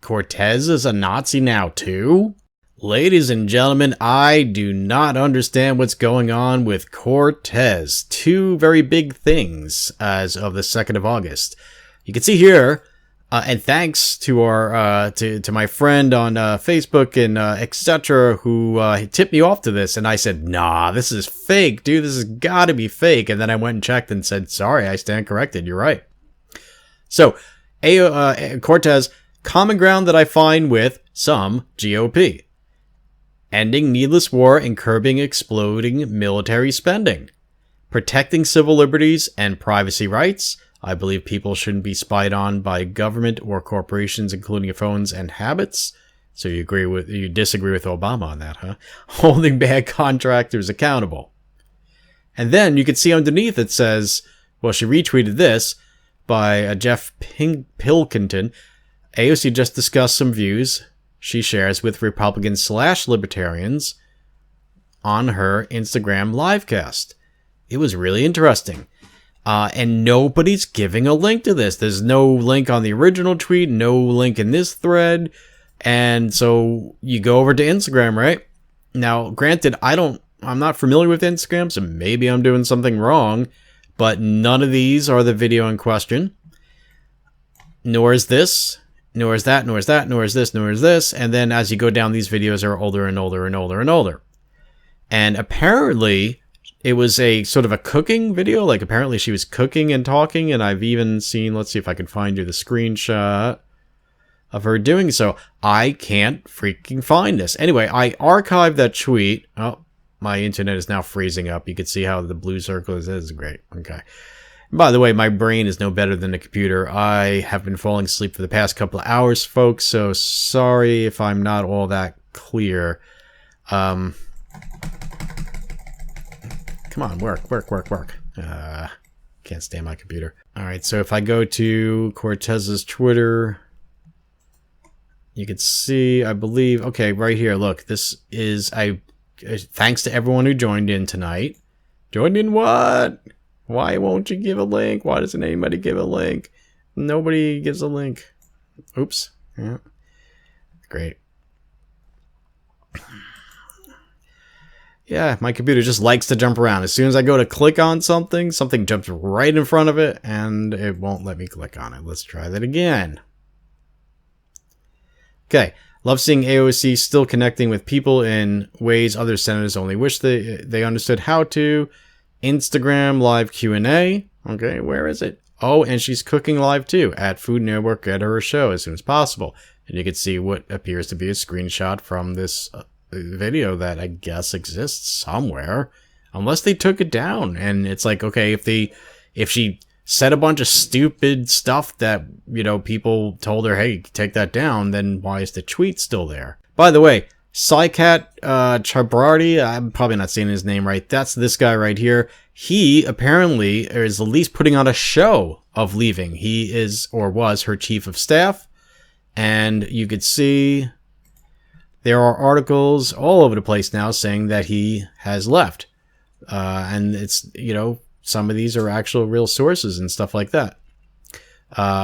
Cortez is a Nazi now too? Ladies and gentlemen, I do not understand what's going on with Cortez. Two very big things as of the 2nd of August. You can see here, and thanks to our to my friend on Facebook and etc. who tipped me off to this, and I said, nah, this is fake, dude, this has got to be fake. And then I went and checked and said, sorry, I stand corrected, you're right. So, Cortez, common ground that I find with some GOP. Ending needless war and curbing exploding military spending. Protecting civil liberties and privacy rights. I believe people shouldn't be spied on by government or corporations, including your phones and habits. So you disagree with Obama on that, huh? Holding bad contractors accountable. And then you can see underneath it says, well, she retweeted this by Jeff Pilkington. AOC just discussed some views she shares with Republicans/Libertarians on her Instagram livecast. It was really interesting. And nobody's giving a link to this. There's no link on the original tweet, no link in this thread. And so you go over to Instagram, right? Now, granted, I'm not familiar with Instagram, so maybe I'm doing something wrong, but none of these are the video in question. Nor is this, nor is that, nor is that, nor is this, nor is this. And then as you go down, these videos are older and older and older and older. And apparently it was a sort of a cooking video. Like apparently she was cooking and talking, and I've even seen, let's see if I can find you the screenshot of her doing so. I can't freaking find this. Anyway, I archived that tweet. Oh, my internet is now freezing up. You can see how the blue circle is. This is great. Okay. By the way, my brain is no better than the computer. I have been falling asleep for the past couple of hours, folks, so sorry if I'm not all that clear. Come on, work. Can't stand my computer. Alright, so if I go to Cortez's Twitter, you can see, I believe, okay, right here, look, this is, thanks to everyone who joined in tonight. Joined in what? Why won't you give a link? Why doesn't anybody give a link? Nobody gives a link. Oops. Yeah. Great. Yeah, my computer just likes to jump around. As soon as I go to click on something, something jumps right in front of it, and it won't let me click on it. Let's try that again. Okay. Love seeing AOC still connecting with people in ways other senators only wish they understood how to. Instagram live Q&A. Okay, where is it? Oh, and she's cooking live too at Food Network at her show as soon as possible. And you can see what appears to be a screenshot from this video that I guess exists somewhere. Unless they took it down. And it's like, okay, if she said a bunch of stupid stuff that, you know, people told her, hey, take that down, then why is the tweet still there? By the way, Saikat, Chakrabarti, I'm probably not saying his name right. That's this guy right here. He apparently is at least putting on a show of leaving. He is, or was, her chief of staff. And you could see there are articles all over the place now saying that he has left. And it's, you know, some of these are actual real sources and stuff like that.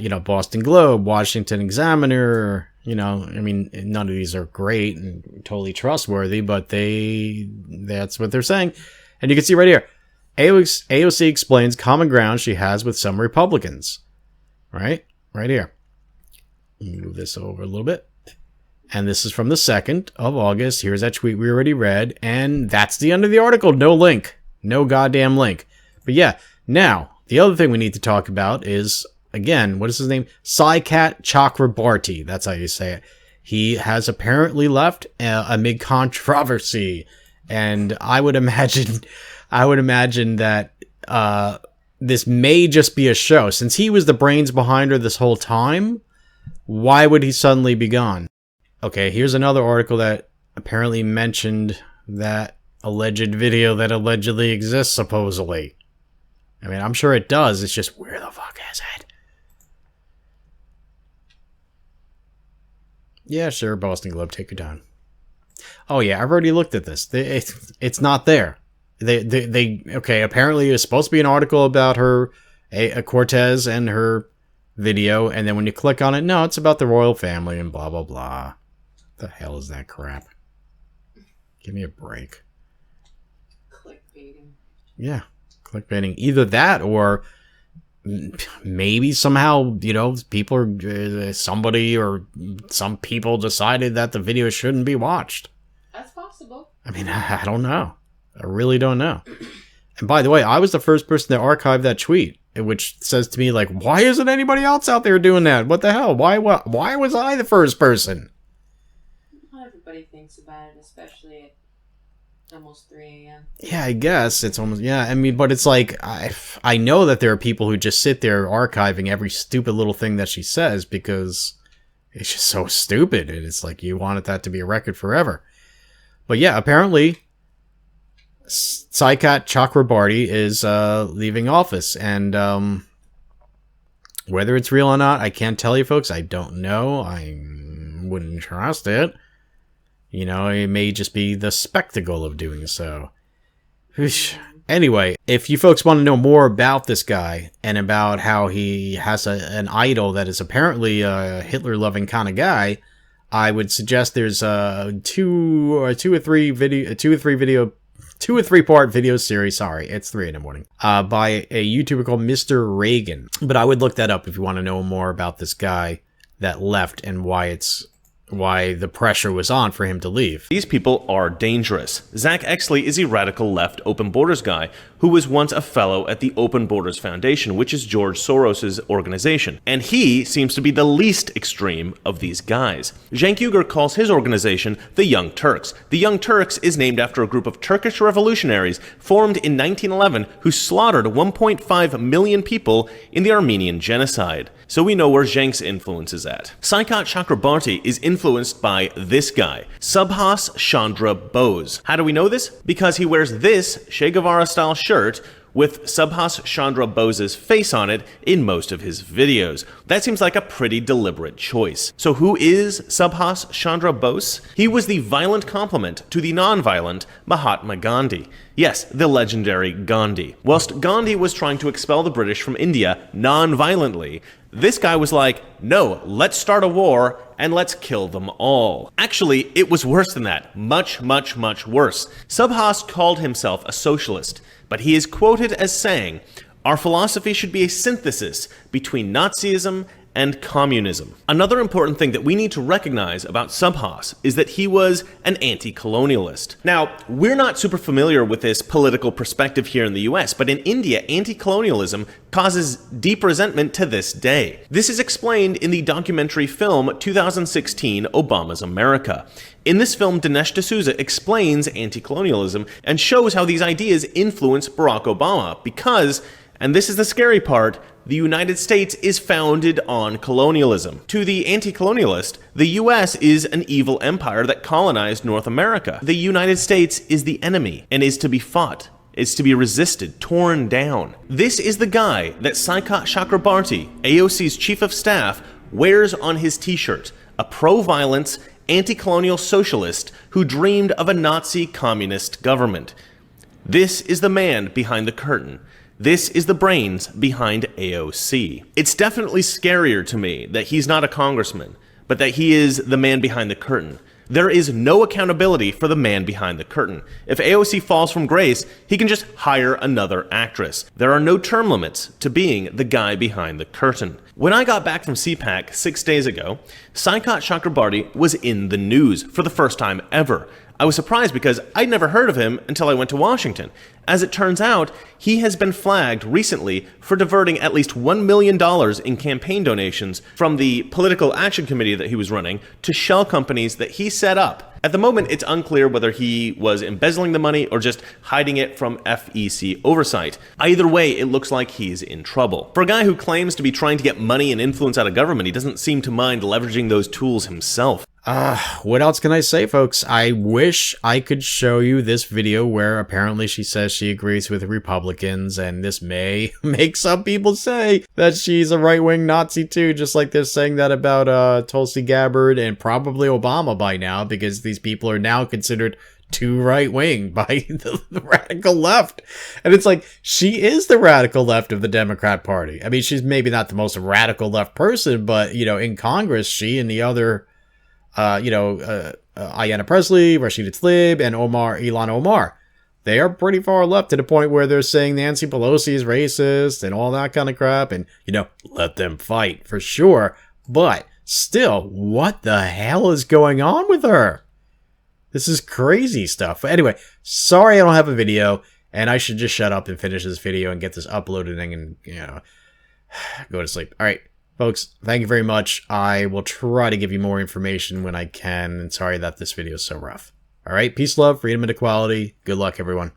You know, Boston Globe, Washington Examiner, you know, I mean, none of these are great and totally trustworthy, but that's what they're saying. And you can see right here, AOC explains common ground she has with some Republicans. Right here. Move this over a little bit. And this is from the 2nd of August. Here's that tweet we already read. And that's the end of the article. No link. No goddamn link. But yeah, now, the other thing we need to talk about is, again, what is his name? Saikat Chakrabarti. That's how you say it. He has apparently left amid controversy. And I would imagine that this may just be a show. Since he was the brains behind her this whole time, why would he suddenly be gone? Okay, here's another article that apparently mentioned that alleged video that allegedly exists, supposedly. I mean, I'm sure it does. It's just, where the fuck is it? Yeah, sure, Boston Globe, take your time. Oh yeah, I've already looked at this. It's not there. Okay, apparently it was supposed to be an article about her, Cortez and her video, and then when you click on it, no, it's about the royal family and blah, blah, blah. What the hell is that crap? Give me a break. Clickbaiting. Yeah, clickbaiting. Either that or maybe somehow, people are, somebody or some people decided that the video shouldn't be watched. That's possible. I mean, I don't know. I really don't know. And by the way, I was the first person to archive that tweet, which says to me, like, why isn't anybody else out there doing that? What the hell? Why was I the first person? Not everybody thinks about it, especially at almost 3 a.m. Yeah, I guess it's almost, yeah. I mean, but it's like, I know that there are people who just sit there archiving every stupid little thing that she says because it's just so stupid. And it's like, you wanted that to be a record forever. But yeah, apparently Saikat Chakrabarti is leaving office, and whether it's real or not, I can't tell you, folks. I don't know. I wouldn't trust it. It may just be the spectacle of doing so. Anyway, if you folks want to know more about this guy and about how he has an idol that is apparently a Hitler-loving kind of guy, I would suggest there's two or three part video series. Sorry, it's 3 a.m. by a YouTuber called Mr. Reagan. But I would look that up if you want to know more about this guy that left and why the pressure was on for him to leave. These people are dangerous. Zach Exley is a radical left Open Borders guy who was once a fellow at the Open Borders Foundation, which is George Soros's organization. And he seems to be the least extreme of these guys. Cenk Uygur calls his organization the Young Turks. The Young Turks is named after a group of Turkish revolutionaries formed in 1911 who slaughtered 1.5 million people in the Armenian genocide. So we know where Cenk's influence is at. Saikat Chakrabarti is influenced by this guy, Subhas Chandra Bose. How do we know this? Because he wears this Che Guevara-style shirt with Subhas Chandra Bose's face on it in most of his videos. That seems like a pretty deliberate choice. So who is Subhas Chandra Bose? He was the violent complement to the non-violent Mahatma Gandhi. Yes, the legendary Gandhi. Whilst Gandhi was trying to expel the British from India non-violently, this guy was like, no, let's start a war and let's kill them all. Actually, it was worse than that. Much, much, much worse. Subhas called himself a socialist, but he is quoted as saying, "Our philosophy should be a synthesis between Nazism and communism." Another important thing that we need to recognize about Subhas is that he was an anti-colonialist. Now, we're not super familiar with this political perspective here in the US, but in India, anti-colonialism causes deep resentment to this day. This is explained in the documentary film 2016, Obama's America. In this film, Dinesh D'Souza explains anti-colonialism and shows how these ideas influence Barack Obama because, and this is the scary part, the United States is founded on colonialism. To the anti-colonialist, the US is an evil empire that colonized North America. The United States is the enemy and is to be fought, is to be resisted, torn down. This is the guy that Saikat Chakrabarti, AOC's chief of staff, wears on his t-shirt, a pro-violence, anti-colonial socialist who dreamed of a Nazi communist government. This is the man behind the curtain. This is the brains behind AOC. It's definitely scarier to me that he's not a congressman, but that he is the man behind the curtain. There is no accountability for the man behind the curtain. If AOC falls from grace, he can just hire another actress. There are no term limits to being the guy behind the curtain. When I got back from CPAC 6 days ago, Saikat Chakrabarti was in the news for the first time ever. I was surprised because I'd never heard of him until I went to Washington. As it turns out, he has been flagged recently for diverting at least $1 million in campaign donations from the political action committee that he was running to shell companies that he set up. At the moment, it's unclear whether he was embezzling the money or just hiding it from FEC oversight. Either way, it looks like he's in trouble. For a guy who claims to be trying to get money and influence out of government, he doesn't seem to mind leveraging those tools himself. What else can I say, folks? I wish I could show you this video where apparently she says she agrees with Republicans, and this may make some people say that she's a right-wing Nazi too, just like they're saying that about Tulsi Gabbard and probably Obama by now, because these people are now considered too right wing by the radical left. And it's like, she is the radical left of the Democrat Party. I mean, she's maybe not the most radical left person, but, you know, in Congress, she and the other, Ayanna Pressley, Rashida Tlaib, and Ilhan Omar, they are pretty far left to the point where they're saying Nancy Pelosi is racist and all that kind of crap. And, you know, let them fight for sure. But still, what the hell is going on with her? This is crazy stuff. But anyway, sorry I don't have a video, and I should just shut up and finish this video and get this uploaded and, you know, go to sleep. All right, folks, thank you very much. I will try to give you more information when I can, and sorry that this video is so rough. All right, peace, love, freedom, and equality. Good luck, everyone.